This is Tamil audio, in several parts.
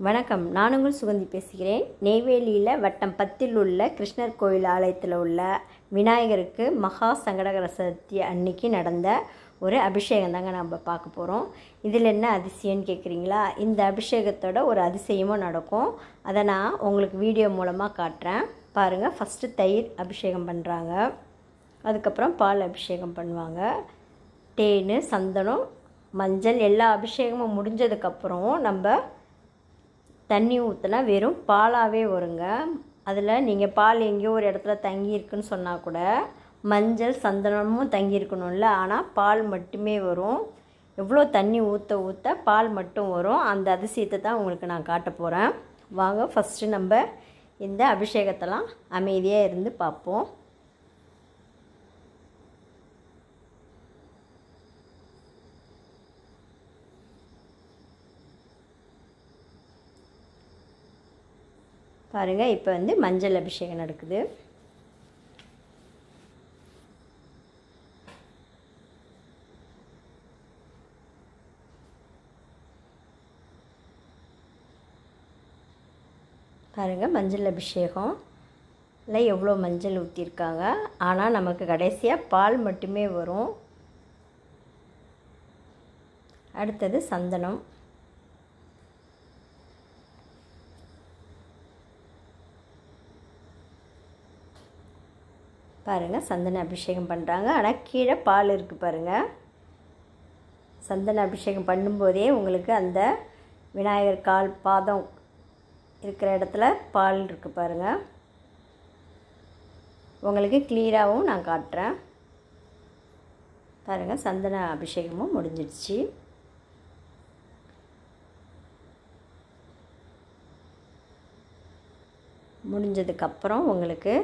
வணக்கம். நான் உங்கள் சுகந்தி பேசுகிறேன். நெய்வேலியில் வட்டம் 10 உள்ள கிருஷ்ணர் கோயில் ஆலயத்தில் உள்ள விநாயகருக்கு மகா சங்கடகர சதுர்த்தி அன்னைக்கு நடந்த ஒரு அபிஷேகம் தாங்க நம்ம பார்க்க போகிறோம். இதில் என்ன அதிசயம்னு கேட்குறீங்களா? இந்த அபிஷேகத்தோட ஒரு அதிசயமும் நடக்கும். அதை நான் உங்களுக்கு வீடியோ மூலமாக காட்டுறேன் பாருங்கள். ஃபஸ்ட்டு தயிர் அபிஷேகம் பண்ணுறாங்க, அதுக்கப்புறம் பால் அபிஷேகம் பண்ணுவாங்க. தேன், சந்தனம், மஞ்சள் எல்லா அபிஷேகமும் முடிஞ்சதுக்கப்புறம் நம்ம தண்ணி ஊற்றினா வெறும் பாலாகவே வருங்க. அதில் நீங்கள் பால் எங்கேயோ ஒரு இடத்துல தங்கியிருக்குன்னு சொன்னால் கூட மஞ்சள் சந்தனமும் தங்கியிருக்கணும்ல, ஆனால் பால் மட்டுமே வரும். எவ்வளோ தண்ணி ஊற்ற ஊற்ற பால் மட்டும் வரும். அந்த அதிசயத்தை தான் உங்களுக்கு நான் காட்ட போகிறேன். வாங்க ஃபஸ்ட்டு நம்ம இந்த அபிஷேகத்தெல்லாம் அமைதியாக இருந்து பார்ப்போம். பாருங்கள், இப்போ மஞ்சள் அபிஷேகம் நடக்குது. பாருங்கள், மஞ்சள் அபிஷேகம் இல்லை எவ்வளோ மஞ்சள் ஊற்றிருக்காங்க. ஆனால் நமக்கு கடைசியாக பால் மட்டுமே வரும். அடுத்தது சந்தனம். பாருங்கள், சந்தன அபிஷேகம் பண்ணுறாங்க. ஆனால் கீழே பால் இருக்குது பாருங்கள். சந்தன அபிஷேகம் பண்ணும்போதே உங்களுக்கு அந்த விநாயகர் கால் பாதம் இருக்கிற இடத்துல பால் இருக்குது பாருங்கள். உங்களுக்கு கிளியராகவும் நான் காட்டுறேன் பாருங்கள். சந்தன அபிஷேகமும் முடிஞ்சிடுச்சு. முடிஞ்சதுக்கப்புறம் உங்களுக்கு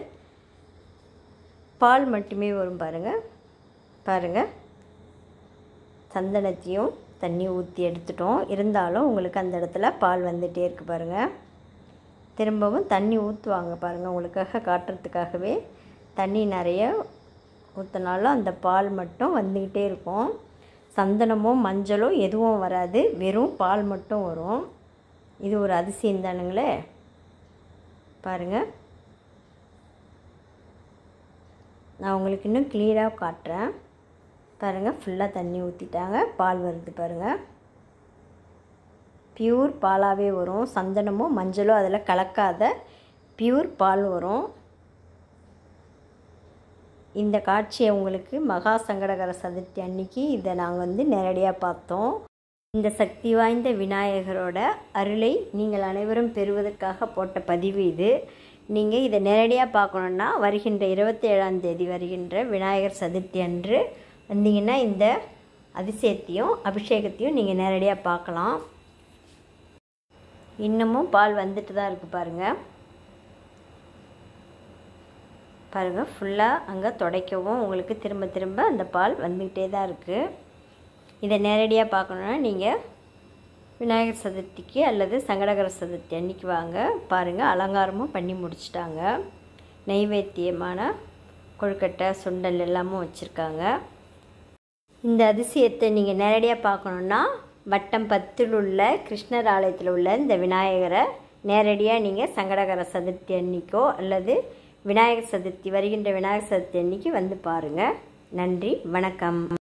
பால் மட்டுமே வரும் பாருங்கள். பாருங்கள், சந்தனத்தையும் தண்ணி ஊற்றி எடுத்துட்டோம். இருந்தாலும் உங்களுக்கு அந்த இடத்துல பால் வந்துகிட்டே இருக்குது பாருங்கள். திரும்பவும் தண்ணி ஊற்றுவாங்க பாருங்கள். உங்களுக்காக காட்டுறதுக்காகவே தண்ணி நிறைய ஊற்றினாலும் அந்த பால் மட்டும் வந்துக்கிட்டே இருக்கும். சந்தனமோ மஞ்சளோ எதுவும் வராது, வெறும் பால் மட்டும் வரும். இது ஒரு அதிசயம் தானுங்களே. பாருங்கள், நான் உங்களுக்கு இன்னும் கிளியராக காட்டுறேன் பாருங்கள். ஃபுல்லாக தண்ணி ஊற்றிட்டாங்க, பால் வருது பாருங்கள். பியூர் பாலாகவே வரும். சந்தனமோ மஞ்சளோ அதில் கலக்காத பியூர் பால் வரும். இந்த காட்சியை உங்களுக்கு மகா சங்கடகர சதுர்த்தி அன்னைக்கு இதை நாங்கள் நேரடியாக பார்த்தோம். இந்த சக்தி வாய்ந்த விநாயகரோட அருளை நீங்கள் அனைவரும் பெறுவதற்காக போட்ட பதிவு இது. நீங்கள் இதை நேரடியாக பார்க்கணுன்னா வருகின்ற 27ஆம் தேதி வருகின்ற விநாயகர் சதுர்த்தி அன்று வந்தீங்கன்னா இந்த அதிசயத்தையும் அபிஷேகத்தையும் நீங்கள் நேரடியாக பார்க்கலாம். இன்னமும் பால் வந்துட்டு தான் இருக்குது பாருங்கள். பாருங்கள், ஃபுல்லாக அங்கே துடைக்கவும் உங்களுக்கு திரும்ப திரும்ப அந்த பால் வந்துக்கிட்டே தான் இருக்குது. இதை நேரடியாக பார்க்கணுன்னா நீங்கள் விநாயகர் சதுர்த்திக்கு அல்லது சங்கடகர சதுர்த்தி அன்றைக்கி வாங்க. பாருங்கள், அலங்காரமும் பண்ணி முடிச்சிட்டாங்க. நைவேத்தியமான கொழுக்கட்டை, சுண்டல் எல்லாமும் வச்சுருக்காங்க. இந்த அதிசயத்தை நீங்கள் நேரடியாக பார்க்கணுன்னா வட்டம் 10 உள்ள கிருஷ்ணர் ஆலயத்தில் உள்ள இந்த விநாயகரை நேரடியாக நீங்கள் சங்கடகர சதுர்த்தி அன்றைக்கோ அல்லது விநாயகர் சதுர்த்தி வருகின்ற விநாயகர் சதுர்த்தி அன்றைக்கி வந்து பாருங்கள். நன்றி, வணக்கம்.